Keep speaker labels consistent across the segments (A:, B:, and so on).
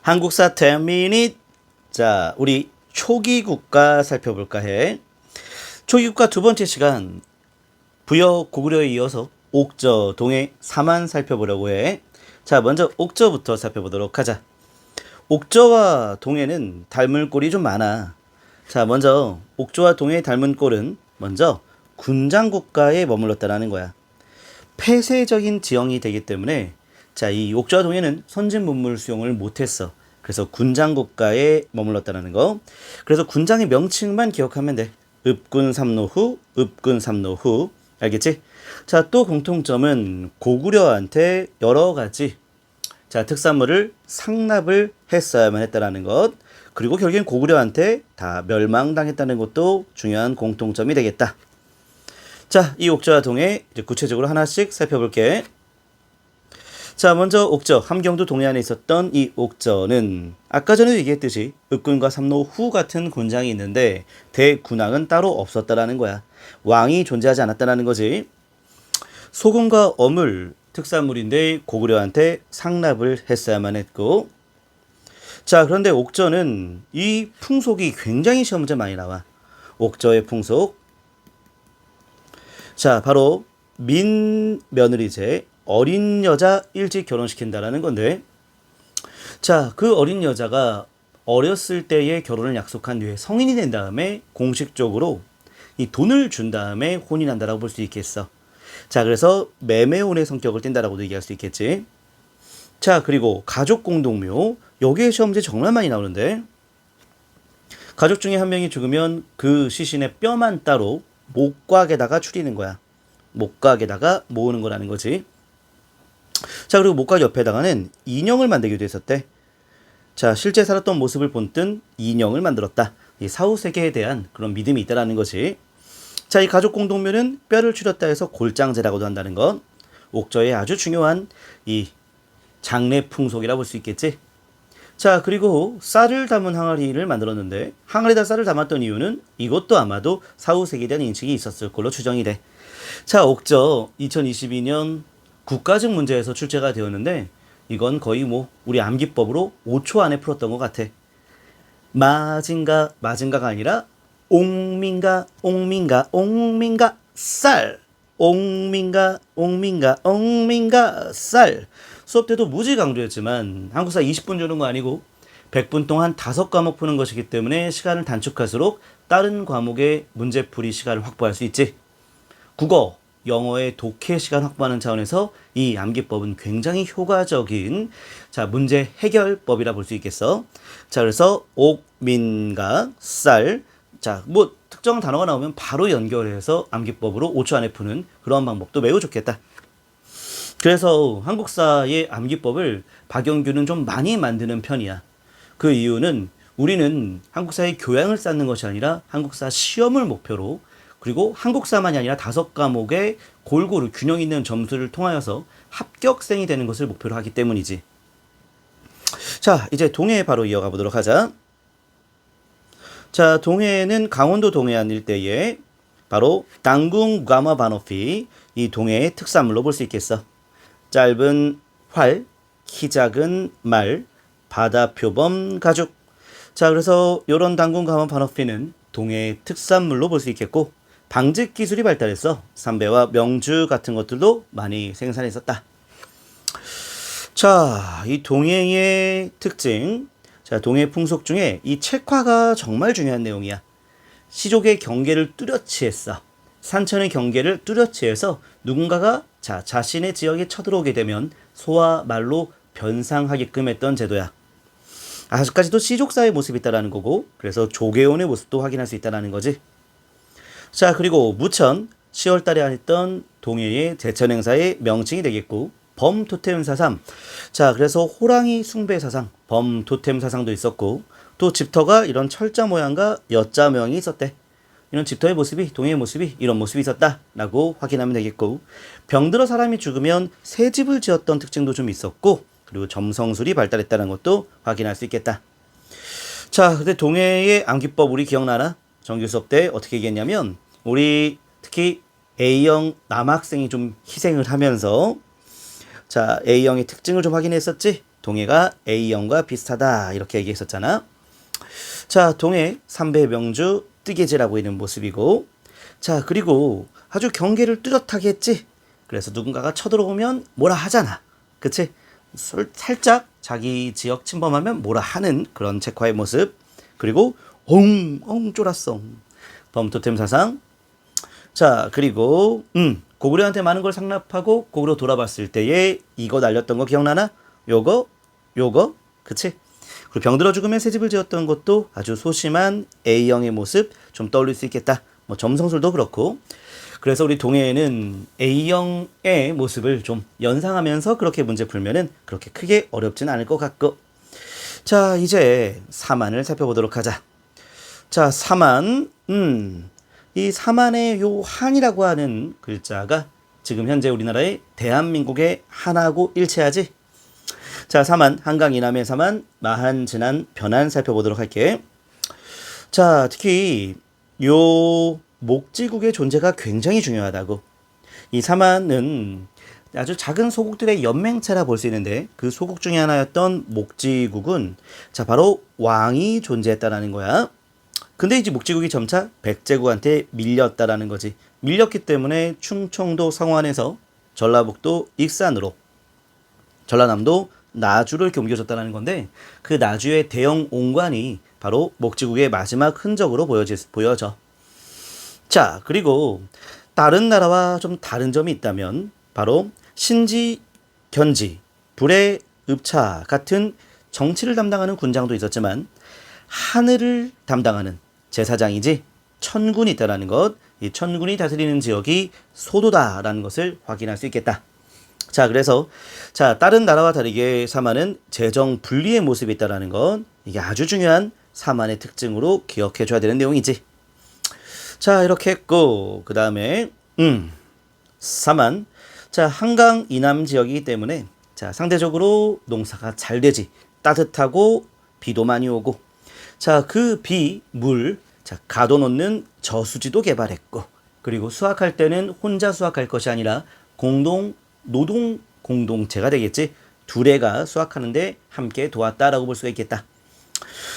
A: 한국사 10미닛. 자, 우리 초기 국가 살펴볼까 해. 초기 국가 두 번째 시간, 부여 고구려에 이어서 옥저, 동해, 사만 살펴보려고 해. 자, 먼저 옥저부터 살펴보도록 하자. 옥저와 동해는 닮은 꼴이 좀 많아. 자, 먼저 옥저와 동해의 닮은 꼴은 먼저 군장 국가에 머물렀다라는 거야. 폐쇄적인 지형이 되기 때문에 자, 이 옥저와 동해는 선진 문물 수용을 못했어. 그래서 군장 국가에 머물렀다는 거. 그래서 군장의 명칭만 기억하면 돼. 읍군 삼노후, 읍군 삼노후. 알겠지? 자, 또 공통점은 고구려한테 여러 가지 자, 특산물을 상납을 했어야만 했다라는 것. 그리고 결국엔 고구려한테 다 멸망당했다는 것도 중요한 공통점이 되겠다. 자, 이 옥저와 동해 이제 구체적으로 하나씩 살펴볼게. 자, 먼저 옥저, 함경도 동해안에 있었던 이 옥저는 아까 전에 얘기했듯이 읍군과 삼노후 같은 군장이 있는데 대군왕은 따로 없었다라는 거야. 왕이 존재하지 않았다라는 거지. 소금과 어물 특산물인데 고구려한테 상납을 했어야만 했고. 자, 그런데 옥저는 이 풍속이 굉장히 시험 문제 많이 나와. 옥저의 풍속. 자, 바로 민며느리제, 어린 여자 일찍 결혼시킨다라는 건데, 자, 그 어린 여자가 어렸을 때의 결혼을 약속한 뒤에 성인이 된 다음에 공식적으로 이 돈을 준 다음에 혼이 난다라고 볼 수 있겠어. 자, 그래서 매매혼의 성격을 띈다라고도 얘기할 수 있겠지. 자, 그리고 가족 공동묘, 여기에 시험 문제 정말 많이 나오는데, 가족 중에 한 명이 죽으면 그 시신의 뼈만 따로 목곽에다가 추리는 거야. 목곽에다가 모으는 거라는 거지. 자, 그리고 목곽 옆에다가는 인형을 만들기도 했었대. 자, 실제 살았던 모습을 본뜬 인형을 만들었다. 이 사후세계에 대한 그런 믿음이 있다라는 거지. 자, 이 가족 공동묘는 뼈를 추렸다 해서 골장제라고도 한다는 것. 옥저의 아주 중요한 이 장례 풍속이라 볼 수 있겠지. 자, 그리고 쌀을 담은 항아리를 만들었는데 항아리에다 쌀을 담았던 이유는 이것도 아마도 사후세계에 대한 인식이 있었을 걸로 추정이 돼. 자, 옥저 2022년 국가적 문제에서 출제가 되었는데 이건 거의 뭐 우리 암기법으로 5초 안에 풀었던 것 같아. 마징가가 아니라 옥민가 쌀. 옥민가 쌀. 수업 때도 무지 강조했지만 한국사 20분 주는 거 아니고 100분 동안 5과목 푸는 것이기 때문에 시간을 단축할수록 다른 과목의 문제풀이 시간을 확보할 수 있지. 국어, 영어의 독해 시간 확보하는 차원에서 이 암기법은 굉장히 효과적인 자, 문제 해결법이라 볼 수 있겠어. 자, 그래서 옥민가 쌀. 자, 뭐 특정 단어가 나오면 바로 연결해서 암기법으로 5초 안에 푸는 그런 방법도 매우 좋겠다. 그래서 한국사의 암기법을 박영규는 좀 많이 만드는 편이야. 그 이유는 우리는 한국사의 교양을 쌓는 것이 아니라 한국사 시험을 목표로 그리고 한국사만이 아니라 5과목의 골고루 균형 있는 점수를 통하여서 합격생이 되는 것을 목표로 하기 때문이지. 자, 이제 동해 바로 이어가 보도록 하자. 자, 동해는 강원도 동해안 일대에 바로 당궁 가마 바노피 이 동해의 특산물로 볼 수 있겠어. 짧은 활, 키 작은 말, 바다 표범 가죽. 자, 그래서 이런 당궁 가마 바노피는 동해의 특산물로 볼 수 있겠고 방직 기술이 발달했어. 삼배와 명주 같은 것들도 많이 생산했었다. 자, 이 동해의 특징. 자, 동해 풍속 중에 이 책화가 정말 중요한 내용이야. 시족의 경계를 뚜렷이 했어. 산천의 경계를 뚜렷이 해서 누군가가 자, 자신의 지역에 쳐들어오게 되면 소와 말로 변상하게끔 했던 제도야. 아직까지도 시족사의 모습이 있다라는 거고 그래서 조계원의 모습도 확인할 수 있다라는 거지. 자, 그리고 무천 10월 달에 했던 동해의 제천 행사의 명칭이 되겠고 범토템 사상. 자, 그래서 호랑이 숭배 사상, 범토템 사상도 있었고 또 집터가 이런 철자 모양과 여자 모양이 있었대. 이런 집터의 모습이 동해의 모습이 이런 모습이 있었다라고 확인하면 되겠고 병들어 사람이 죽으면 새 집을 지었던 특징도 좀 있었고 그리고 점성술이 발달했다는 것도 확인할 수 있겠다. 자, 근데 동해의 암기법 우리 기억나나? 정규 수업 때 어떻게 얘기했냐면 우리 특히 A형 남학생이 좀 희생을 하면서 자, A형의 특징을 좀 확인했었지? 동해가 A형과 비슷하다 이렇게 얘기했었잖아. 자, 동해 삼배명주 뜨개질하고 있는 모습이고, 자, 그리고 아주 경계를 뚜렷하게 했지. 그래서 누군가가 쳐들어오면 뭐라 하잖아. 그치? 살짝 자기 지역 침범하면 뭐라 하는 그런 체화의 모습. 그리고 엉 쫄았어. 범토템 사상. 자, 그리고 고구려한테 많은 걸 상납하고 고구려 돌아봤을 때에 이거 날렸던 거 기억나나? 요거 그치? 그리고 병들어 죽으면 새 집을 지었던 것도 아주 소심한 A형의 모습 좀 떠올릴 수 있겠다. 뭐 점성술도 그렇고. 그래서 우리 동해에는 A형의 모습을 좀 연상하면서 그렇게 문제 풀면은 그렇게 크게 어렵진 않을 것 같고. 자, 이제 사만을 살펴보도록 하자. 자, 사만. 이 사만의 요 한이라고 하는 글자가 지금 현재 우리나라의 대한민국의 한하고 일치하지? 자, 사만, 한강 이남의 사만, 마한, 진안, 변안 살펴보도록 할게. 자, 특히 요 목지국의 존재가 굉장히 중요하다고. 이 사만은 아주 작은 소국들의 연맹체라 볼 수 있는데 그 소국 중에 하나였던 목지국은 자, 바로 왕이 존재했다라는 거야. 근데 이제 목지국이 점차 백제국한테 밀렸다라는 거지. 밀렸기 때문에 충청도 성안에서 전라북도 익산으로, 전라남도 나주를 이렇게 옮겨졌다는 건데 그 나주의 대형 옹관이 바로 목지국의 마지막 흔적으로 보여져. 자, 그리고 다른 나라와 좀 다른 점이 있다면 바로 신지, 견지, 불의, 읍차 같은 정치를 담당하는 군장도 있었지만 하늘을 담당하는 제사장이지 천군이 있다라는 것, 이 천군이 다스리는 지역이 소도다라는 것을 확인할 수 있겠다. 자, 그래서 자, 다른 나라와 다르게 사만은 재정 분리의 모습이 있다라는 것, 이게 아주 중요한 사만의 특징으로 기억해 줘야 되는 내용이지. 자, 이렇게 했고 그 다음에 사만. 자, 한강 이남 지역이기 때문에 자, 상대적으로 농사가 잘 되지. 따뜻하고 비도 많이 오고. 자, 그 비, 물, 자, 가둬놓는 저수지도 개발했고, 그리고 수확할 때는 혼자 수확할 것이 아니라 노동 공동체가 되겠지. 둘애가 수확하는데 함께 도왔다라고 볼 수가 있겠다.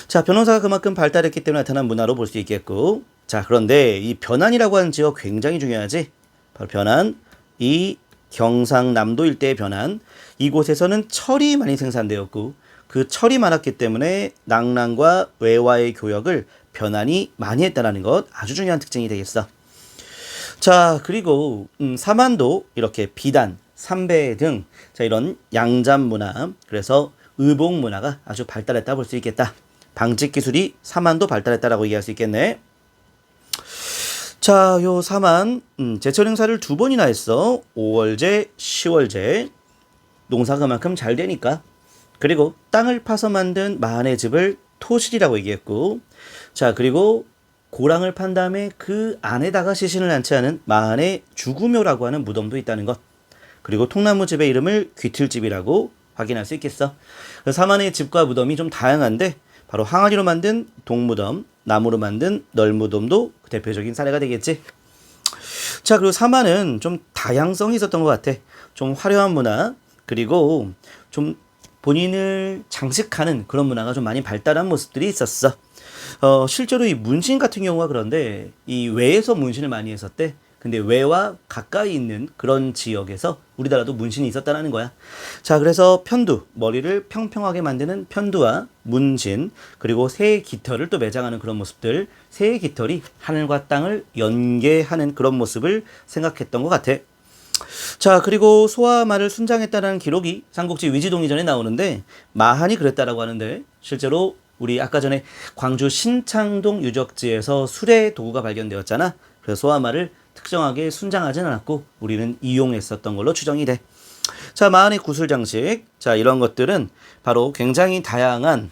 A: 자, 변호사가 그만큼 발달했기 때문에 나타난 문화로 볼 수 있겠고. 자, 그런데 이 변안이라고 하는 지역 굉장히 중요하지. 바로 변안, 이 경상남도 일대의 변안. 이곳에서는 철이 많이 생산되었고 그 철이 많았기 때문에 낭랑과 외와의 교역을 변안이 많이 했다는 것, 아주 중요한 특징이 되겠어. 자, 그리고 사만도 이렇게 비단, 삼배 등 자, 이런 양잡 문화, 그래서 의복 문화가 아주 발달했다 볼 수 있겠다. 방직 기술이 사만도 발달했다라고 얘기할 수 있겠네. 자, 요 사만 제철 행사를 2번이나 했어. 5월제, 10월제. 농사가 그만큼 잘 되니까. 그리고 땅을 파서 만든 마한의 집을 토실이라고 얘기했고, 자, 그리고 고랑을 판 다음에 그 안에다가 시신을 안치하는 마한의 주구묘라고 하는 무덤도 있다는 것. 그리고 통나무 집의 이름을 귀틀집이라고 확인할 수 있겠어. 사만의 집과 무덤이 좀 다양한데 바로 항아리로 만든 동무덤, 나무로 만든 널무덤도 대표적인 사례가 되겠지. 자, 그리고 사만은 좀 다양성이 있었던 것 같아. 좀 화려한 문화, 그리고 좀 본인을 장식하는 그런 문화가 좀 많이 발달한 모습들이 있었어. 실제로 이 문신 같은 경우가 그런데 이 외에서 문신을 많이 했었대. 근데 외와 가까이 있는 그런 지역에서 우리나라도 문신이 있었다는 거야. 자, 그래서 편두, 머리를 평평하게 만드는 편두와 문신, 그리고 새의 깃털을 또 매장하는 그런 모습들, 새의 깃털이 하늘과 땅을 연계하는 그런 모습을 생각했던 것 같아. 자, 그리고 소와 말을 순장했다는 기록이 삼국지 위지동 이전에 나오는데 마한이 그랬다라고 하는데 실제로 우리 아까 전에 광주 신창동 유적지에서 수레 도구가 발견되었잖아. 그래서 소와 말을 특정하게 순장하진 않았고 우리는 이용했었던 걸로 추정이 돼. 자, 마한의 구슬 장식. 자, 이런 것들은 바로 굉장히 다양한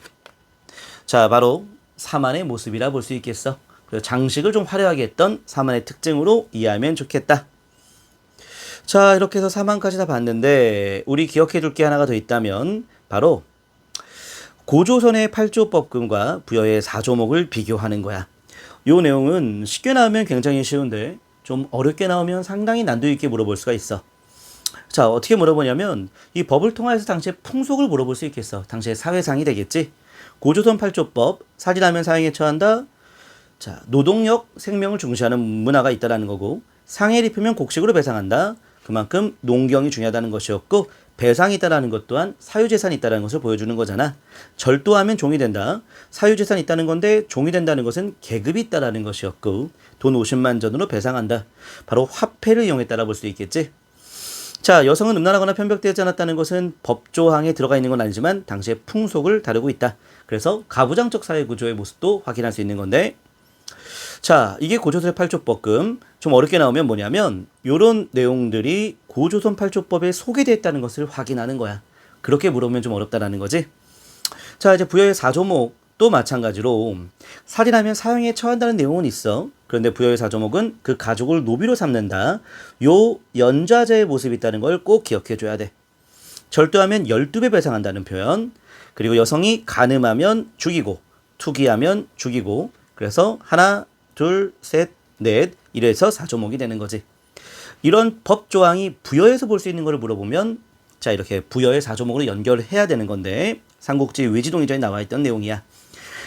A: 자, 바로 사만의 모습이라 볼 수 있겠어. 그래서 장식을 좀 화려하게 했던 사만의 특징으로 이해하면 좋겠다. 자, 이렇게 해서 사만까지 다 봤는데 우리 기억해 둘 게 하나가 더 있다면 바로 고조선의 8조법금과 부여의 4조목을 비교하는 거야. 요 내용은 쉽게 나오면 굉장히 쉬운데 좀 어렵게 나오면 상당히 난도 있게 물어볼 수가 있어. 자, 어떻게 물어보냐면 이 법을 통해서 당시의 풍속을 물어볼 수 있겠어. 당시의 사회상이 되겠지. 고조선 8조법, 살인하면 사형에 처한다. 자, 노동력, 생명을 중시하는 문화가 있다라는 거고, 상해를 입히면 곡식으로 배상한다. 그만큼 농경이 중요하다는 것이었고, 배상이 있다라는 것 또한 사유재산이 있다는 것을 보여주는 거잖아. 절도하면 종이 된다. 사유재산이 있다는 건데 종이 된다는 것은 계급이 있다라는 것이었고, 돈 50만 전으로 배상한다. 바로 화폐를 이용했다라 볼 수 있겠지. 자, 여성은 음란하거나 편벽되지 않았다는 것은 법조항에 들어가 있는 건 아니지만 당시의 풍속을 다루고 있다. 그래서 가부장적 사회 구조의 모습도 확인할 수 있는 건데, 자, 이게 고조선의 8조법금. 좀 어렵게 나오면 뭐냐면 요런 내용들이 고조선 8조법에 소개되어 있다는 것을 확인하는 거야. 그렇게 물어보면 좀 어렵다라는 거지. 자, 이제 부여의 4조목도 마찬가지로 살인하면 사형에 처한다는 내용은 있어. 그런데 부여의 4조목은 그 가족을 노비로 삼는다. 요 연좌제의 모습이 있다는 걸 꼭 기억해 줘야 돼. 절도하면 12배 배상한다는 표현. 그리고 여성이 간음하면 죽이고, 투기하면 죽이고. 그래서 하나, 둘, 셋, 넷 이래서 4조목이 되는 거지. 이런 법조항이 부여에서 볼 수 있는 걸 물어보면 자, 이렇게 부여의 4조목으로 연결해야 되는 건데 삼국지 외지동의전에 나와 있던 내용이야.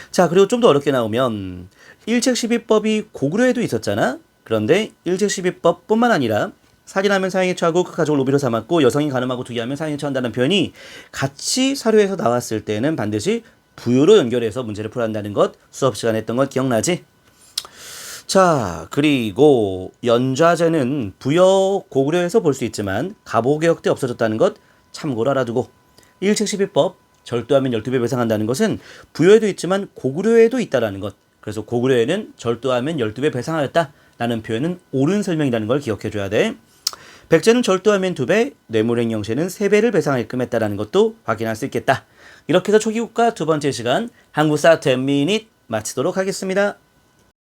A: 자, 그리고 좀 더 어렵게 나오면 일책12법이 고구려에도 있었잖아. 그런데 일책12법뿐만 아니라 살인하면 사형에 처하고 그 가족을 노비로 삼았고 여성이 간음하고 투기하면 사형에 처한다는 표현이 같이 사료에서 나왔을 때는 반드시 부여로 연결해서 문제를 풀어야 한다는 것 수업 시간에 했던 것 기억나지? 자, 그리고 연좌제는 부여 고구려에서 볼 수 있지만 갑오개혁 때 없어졌다는 것 참고로 알아두고, 일책12법 절도하면 12배 배상한다는 것은 부여에도 있지만 고구려에도 있다라는 것. 그래서 고구려에는 절도하면 12배 배상하였다라는 표현은 옳은 설명이라는 걸 기억해 줘야 돼. 백제는 절도하면 2배, 뇌물행영세는 3배를 배상하게끔 했다라는 것도 확인할 수 있겠다. 이렇게 해서 초기국가 두 번째 시간 한국사 10미닛 마치도록 하겠습니다.